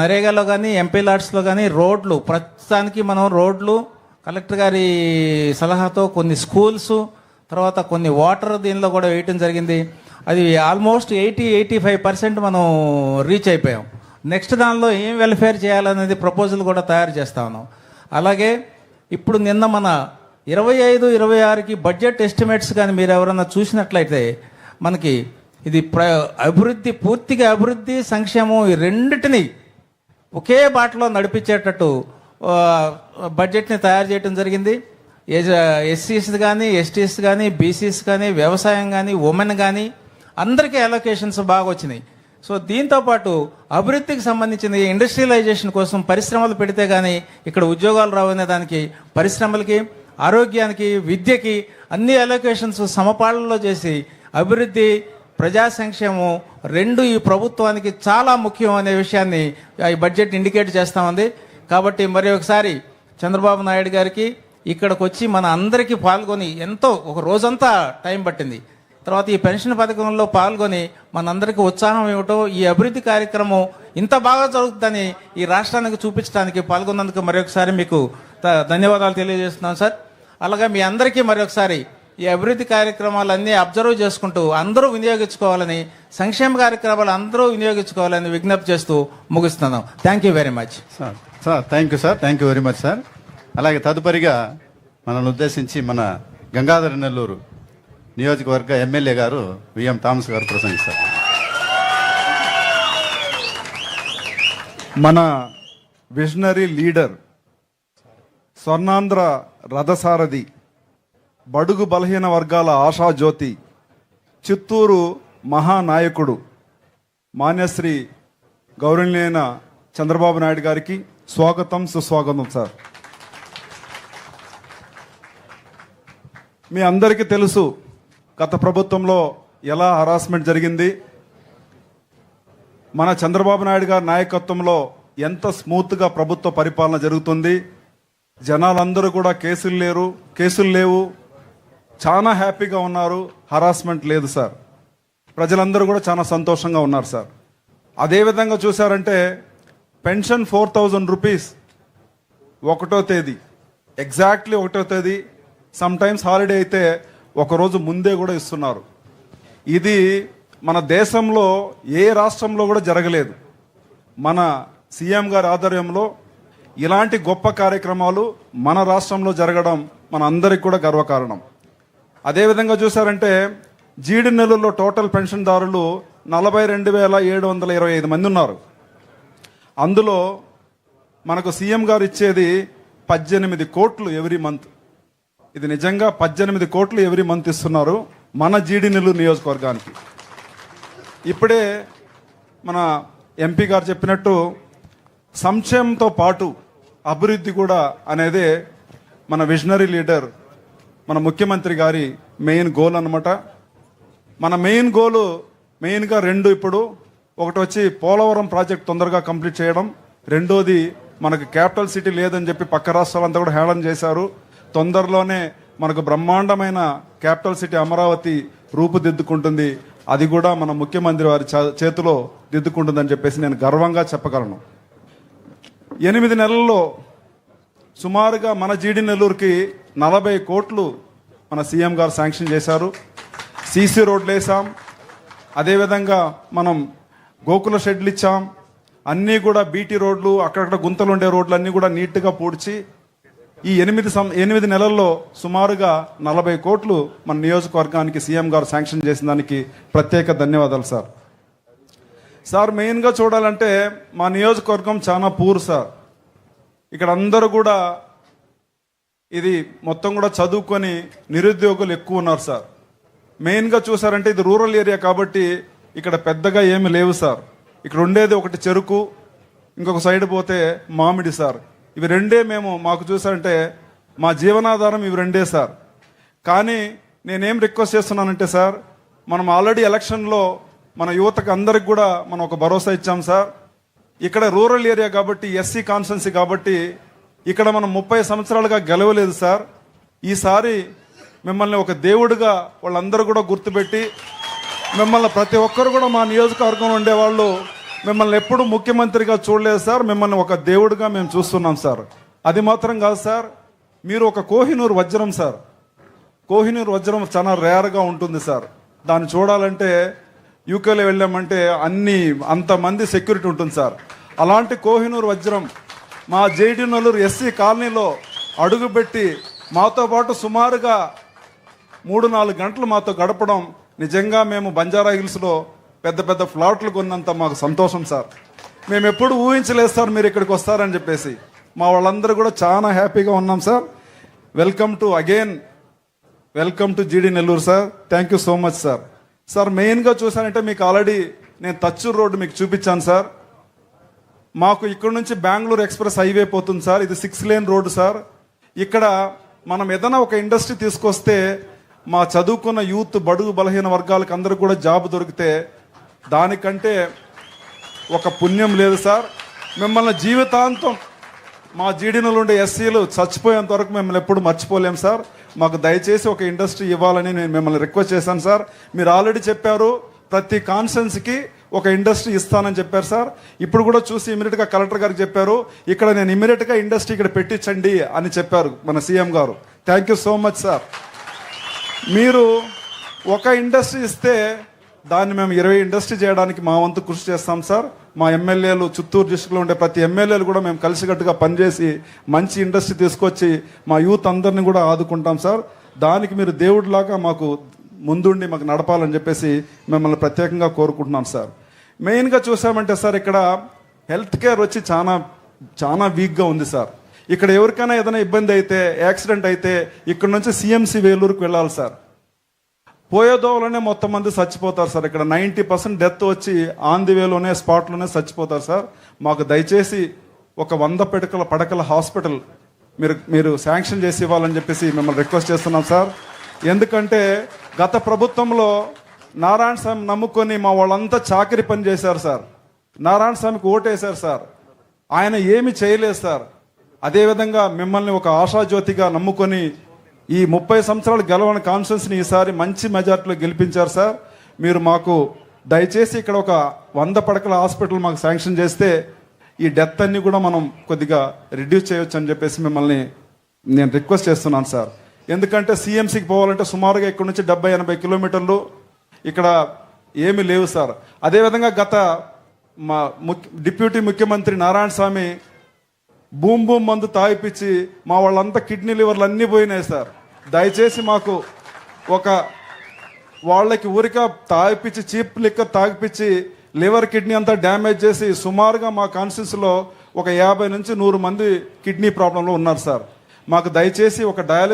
నరేగాలో కానీ ఎంపీ లాట్స్లో కానీ రోడ్లు ప్రస్తుతానికి మనం రోడ్లు కలెక్టర్ గారి సలహాతో కొన్ని స్కూల్స్ తర్వాత కొన్ని వాటర్ దీనిలో కూడా వేయటం జరిగింది. అది ఆల్మోస్ట్ 85% మనం రీచ్ అయిపోయాం. నెక్స్ట్ దానిలో ఏం వెల్ఫేర్ చేయాలనేది ప్రపోజల్ కూడా తయారు చేస్తా ఉన్నాం. అలాగే ఇప్పుడు నిన్న మన 25-26కి బడ్జెట్ ఎస్టిమేట్స్ కానీ మీరు ఎవరన్నా చూసినట్లయితే మనకి ఇది అభివృద్ధి, పూర్తిగా అభివృద్ధి సంక్షేమం ఈ రెండిటిని ఒకే బాటలో నడిపించేటట్టు బడ్జెట్ని తయారు చేయడం జరిగింది. ఎస్సీస్ కానీ, ఎస్టీస్ కానీ, బీసీస్ కానీ, వ్యవసాయం కానీ, ఉమెన్ కానీ అందరికీ అలొకేషన్స్ బాగా వచ్చినాయి. సో దీంతోపాటు అభివృద్ధికి సంబంధించిన ఇండస్ట్రియలైజేషన్ కోసం పరిశ్రమలు పెడితే కానీ ఇక్కడ ఉద్యోగాలు రావనే దానికి పరిశ్రమలకి, ఆరోగ్యానికి, విద్యకి అన్ని అలొకేషన్స్ సమపాలనలో చేసి అభివృద్ధి, ప్రజా సంక్షేమం రెండు ఈ ప్రభుత్వానికి చాలా ముఖ్యం అనే విషయాన్ని ఈ బడ్జెట్ ఇండికేట్ చేస్తూ ఉంది. కాబట్టి మరి ఒకసారి చంద్రబాబు నాయుడు గారికి ఇక్కడికి వచ్చి మన అందరికీ పాల్గొని ఎంతో ఒక రోజంతా టైం పట్టింది. తర్వాత ఈ పెన్షన్ పథకంలో పాల్గొని మనందరికీ ఉత్సాహం ఇవ్వటం, ఈ అభివృద్ధి కార్యక్రమం ఇంత బాగా జరుగుతుందని ఈ రాష్ట్రానికి చూపించడానికి పాల్గొన్నందుకు మరొకసారి మీకు ధన్యవాదాలు తెలియజేస్తున్నాం సార్. అలాగే మీ అందరికీ మరొకసారి ఈ అభివృద్ధి కార్యక్రమాలన్నీ అబ్జర్వ్ చేసుకుంటూ అందరూ వినియోగించుకోవాలని, సంక్షేమ కార్యక్రమాలు అందరూ వినియోగించుకోవాలని విజ్ఞప్తి చేస్తూ ముగిస్తున్నాం. Thank you very much sir. Thank you sir, thank you very much sir. అలాగే తదుపరిగా మనల్ని ఉద్దేశించి మన గంగాధర నెల్లూరు నియోజకవర్గ ఎమ్మెల్యే గారు విఎం థామస్ గారు ప్రసంగిస్తారు. మన విజనరీ లీడర్, స్వర్ణాంధ్ర రథసారథి, బడుగు బలహీన వర్గాల ఆశాజ్యోతి, చిత్తూరు మహానాయకుడు మాన్యశ్రీ గౌరవనీయులైన చంద్రబాబు నాయుడు గారికి స్వాగతం, సుస్వాగతం సార్. మీ అందరికీ తెలుసు గత ప్రభుత్వంలో ఎలా హరాస్మెంట్ జరిగింది. మన చంద్రబాబు నాయుడు గారి నాయకత్వంలో ఎంత స్మూత్గా ప్రభుత్వ పరిపాలన జరుగుతుంది. జనాలందరూ కూడా కేసులు లేవు, చాలా హ్యాపీగా ఉన్నారు, హరాస్మెంట్ లేదు సార్. ప్రజలందరూ కూడా చాలా సంతోషంగా ఉన్నారు సార్. అదేవిధంగా చూసారంటే పెన్షన్ 4000 రూపీస్ 1వ తేదీ, ఎగ్జాక్ట్లీ 1వ తేదీ, సమ్ టైమ్స్ హాలిడే అయితే ఒకరోజు ముందే కూడా ఇస్తున్నారు. ఇది మన దేశంలో ఏ రాష్ట్రంలో కూడా జరగలేదు. మన సీఎం గారి ఆధ్వర్యంలో ఇలాంటి గొప్ప కార్యక్రమాలు మన రాష్ట్రంలో జరగడం మన అందరికి కూడా గర్వకారణం. అదేవిధంగా చూసారంటే జీడి నెలల్లో టోటల్ పెన్షన్దారులు 42,725 మంది ఉన్నారు. అందులో మనకు సీఎం గారు ఇచ్చేది 18 కోట్లు ఎవ్రీ మంత్. ఇది నిజంగా 18 కోట్లు ఎవ్రీ మంత్ ఇస్తున్నారు మన జీడి నెల్లూరు నియోజకవర్గానికి. ఇప్పుడే మన ఎంపీ గారు చెప్పినట్టు సంక్షేమంతో పాటు అభివృద్ధి కూడా అనేదే మన విజనరీ లీడర్, మన ముఖ్యమంత్రి గారి మెయిన్ గోల్ అన్నమాట. మన మెయిన్ గోలు మెయిన్గా రెండు. ఇప్పుడు ఒకటి వచ్చి పోలవరం ప్రాజెక్ట్ తొందరగా కంప్లీట్ చేయడం, రెండోది మనకు క్యాపిటల్ సిటీ లేదని చెప్పి పక్క రాష్ట్రాలంతా కూడా హేళన చేశారు. తొందరలోనే మనకు బ్రహ్మాండమైన క్యాపిటల్ సిటీ అమరావతి రూపుదిద్దుకుంటుంది. అది కూడా మన ముఖ్యమంత్రి వారి చేతిలో దిద్దుకుంటుందని చెప్పేసి నేను గర్వంగా చెప్పగలను. 8 నెలల్లో సుమారుగా మన జీడి నెల్లూరుకి 40 కోట్లు మన సీఎం గారు శాంక్షన్ చేశారు. సీసీ రోడ్లు వేసాం, అదేవిధంగా మనం గోకుల షెడ్లు ఇచ్చాం. అన్నీ కూడా బీటీ రోడ్లు, అక్కడక్కడ గుంతలు ఉండే రోడ్లు అన్నీ కూడా నీట్గా పూడ్చి ఈ 8 నెలల్లో సుమారుగా 40 కోట్లు మన నియోజకవర్గానికి సీఎం గారు శాంక్షన్ చేసిన దానికి ప్రత్యేక ధన్యవాదాలు సార్. సార్ మెయిన్గా చూడాలంటే మా నియోజకవర్గం చాలా పూర్ సార్. ఇక్కడ అందరూ కూడా ఇది మొత్తం కూడా చదువుకొని నిరుద్యోగులు ఎక్కువ ఉన్నారు సార్. మెయిన్గా చూసారంటే ఇది రూరల్ ఏరియా కాబట్టి ఇక్కడ పెద్దగా ఏమి లేవు సార్. ఇక్కడ ఉండేది ఒకటి చెరుకు, ఇంకొక సైడ్ పోతే మామిడి సార్. ఇవి రెండే మాకు చూసారంటే మా జీవనాధారం ఇవి రెండే సార్. కానీ నేనేం రిక్వెస్ట్ చేస్తున్నానంటే సార్, మనం ఆల్రెడీ ఎలక్షన్లో మన యువతకు అందరికి కూడా మనం ఒక భరోసా ఇచ్చాం సార్. ఇక్కడ రూరల్ ఏరియా కాబట్టి, ఎస్సీ కాన్స్టిట్యున్సీ కాబట్టి ఇక్కడ మనం 30 సంవత్సరాలుగా గెలవలేదు సార్. ఈసారి మిమ్మల్ని ఒక దేవుడిగా వాళ్ళందరూ కూడా గుర్తుపెట్టి మిమ్మల్ని ప్రతి ఒక్కరు కూడా మా నియోజకవర్గంలో ఉండేవాళ్ళు మిమ్మల్ని ఎప్పుడు ముఖ్యమంత్రిగా చూడలేదు సార్, మిమ్మల్ని ఒక దేవుడిగా మేము చూస్తున్నాం సార్. అది మాత్రం కాదు సార్, మీరు ఒక కోహినూరు వజ్రం సార్. కోహినూరు వజ్రం చాలా రేర్గా ఉంటుంది సార్. దాన్ని చూడాలంటే యూకేలో వెళ్ళామంటే అంతమంది సెక్యూరిటీ ఉంటుంది సార్. అలాంటి కోహినూరు వజ్రం మా జేడీ నెల్లూరు ఎస్సీ కాలనీలో అడుగుపెట్టి మాతో పాటు సుమారుగా 3-4 గంటలు మాతో గడపడం నిజంగా మేము బంజారా హిల్స్లో పెద్ద పెద్ద ఫ్లాట్లు కొన్నంత మాకు సంతోషం సార్. మేము ఎప్పుడు ఊహించలేదు సార్ మీరు ఇక్కడికి వస్తారని చెప్పేసి. మా వాళ్ళందరూ కూడా చాలా హ్యాపీగా ఉన్నాం సార్. వెల్కమ్ టు జీడీ Nellore sir. Thank you so much sir. Sir మెయిన్గా చూసానంటే మీకు ఆల్రెడీ నేను తచ్చూరు రోడ్డు మీకు చూపించాను సార్. మాకు ఇక్కడ నుంచి బెంగళూరు ఎక్స్ప్రెస్ హైవే పోతుంది సార్. ఇది 6 లేన్ రోడ్డు సార్. ఇక్కడ మనం ఏదైనా ఒక ఇండస్ట్రీ తీసుకొస్తే మా చదువుకున్న యూత్, బడుగు బలహీన వర్గాలకు అందరికి కూడా జాబ్ దొరికితే దానికంటే ఒక పుణ్యం లేదు సార్. మిమ్మల్ని జీవితాంతం మా జీడీలో ఉండే ఎస్సీలు చచ్చిపోయేంత వరకు మిమ్మల్ని ఎప్పుడు మర్చిపోలేం సార్. మాకు దయచేసి ఒక ఇండస్ట్రీ ఇవ్వాలని నేను మిమ్మల్ని రిక్వెస్ట్ చేశాను సార్. మీరు ఆల్రెడీ చెప్పారు ప్రతి కాన్స్టెన్సీకి ఒక ఇండస్ట్రీ ఇస్తానని చెప్పారు సార్. ఇప్పుడు కూడా చూసి ఇమీడియట్గా కలెక్టర్ గారికి చెప్పారు, ఇక్కడ నేను ఇమీడియట్గా ఇండస్ట్రీ ఇక్కడ పెట్టించండి అని చెప్పారు మన సీఎం గారు. Thank you so much sir. మీరు ఒక ఇండస్ట్రీ ఇస్తే దాన్ని మేము 20 ఇండస్ట్రీ చేయడానికి మా వంతు కృషి చేస్తాం సార్. మా ఎమ్మెల్యేలు, చిత్తూరు డిస్ట్రిక్ట్లో ఉండే ప్రతి ఎమ్మెల్యేలు కూడా మేము కలిసికట్టుగా పనిచేసి మంచి ఇండస్ట్రీ తీసుకొచ్చి మా యూత్ అందరినీ కూడా ఆదుకుంటాం సార్. దానికి మీరు దేవుడిలాగా మాకు ముందుండి మాకు నడపాలని చెప్పేసి మిమ్మల్ని ప్రత్యేకంగా కోరుకుంటున్నాం సార్. మెయిన్గా చూసామంటే సార్ ఇక్కడ హెల్త్ కేర్ వచ్చి చాలా వీక్గా ఉంది సార్. ఇక్కడ ఎవరికైనా ఏదైనా ఇబ్బంది అయితే, యాక్సిడెంట్ అయితే ఇక్కడ నుంచి సిఎంసి వేలూరుకు వెళ్ళాలి సార్. పోయేదోవలోనే మొత్తం మంది చచ్చిపోతారు సార్. ఇక్కడ 90% డెత్ వచ్చి ఆన్ ది వేలోనే, స్పాట్లోనే చచ్చిపోతారు సార్. మాకు దయచేసి ఒక 100 పడకల హాస్పిటల్ మీరు శాంక్షన్ చేసి ఇవ్వాలని చెప్పేసి మిమ్మల్ని రిక్వెస్ట్ చేస్తున్నాం సార్. ఎందుకంటే గత ప్రభుత్వంలో నారాయణ స్వామి నమ్ముకొని మా వాళ్ళంతా చాకరీ పని చేశారు సార్. నారాయణ స్వామికి ఓటేశారు సార్. ఆయన ఏమి చేయలేదు సార్. అదేవిధంగా మిమ్మల్ని ఒక ఆశాజ్యోతిగా నమ్ముకొని ఈ 30 సంవత్సరాలు గెలవని కాన్స్టిట్యున్సీని ఈసారి మంచి మెజార్టీలో గెలిపించారు సార్. మీరు మాకు దయచేసి ఇక్కడ ఒక 100 పడకల హాస్పిటల్ మాకు శాంక్షన్ చేస్తే ఈ డెత్ అన్ని కూడా మనం కొద్దిగా రిడ్యూస్ చేయొచ్చు అని చెప్పేసి మిమ్మల్ని నేను రిక్వెస్ట్ చేస్తున్నాను సార్. ఎందుకంటే సిఎంసికి పోవాలంటే సుమారుగా ఇక్కడ నుంచి 70-80 కిలోమీటర్లు, ఇక్కడ ఏమీ లేవు సార్. అదేవిధంగా గత మా డిప్యూటీ ముఖ్యమంత్రి నారాయణ స్వామి బూమ్ మందు తాగిపించి మా వాళ్ళంతా కిడ్నీ లివర్లు అన్నీ పోయినాయి సార్. దయచేసి మాకు ఒక వాళ్ళకి ఊరిక తాగిపించి, చీప్ లిక్కర్ తాగిపించి లివర్, కిడ్నీ అంతా డ్యామేజ్ చేసి సుమారుగా మా కాన్స్టిట్యున్సీలో ఒక 50 నుంచి 100 మంది కిడ్నీ ప్రాబ్లంలో ఉన్నారు సార్. మాకు దయచేసి ఒక డయాలిసిస్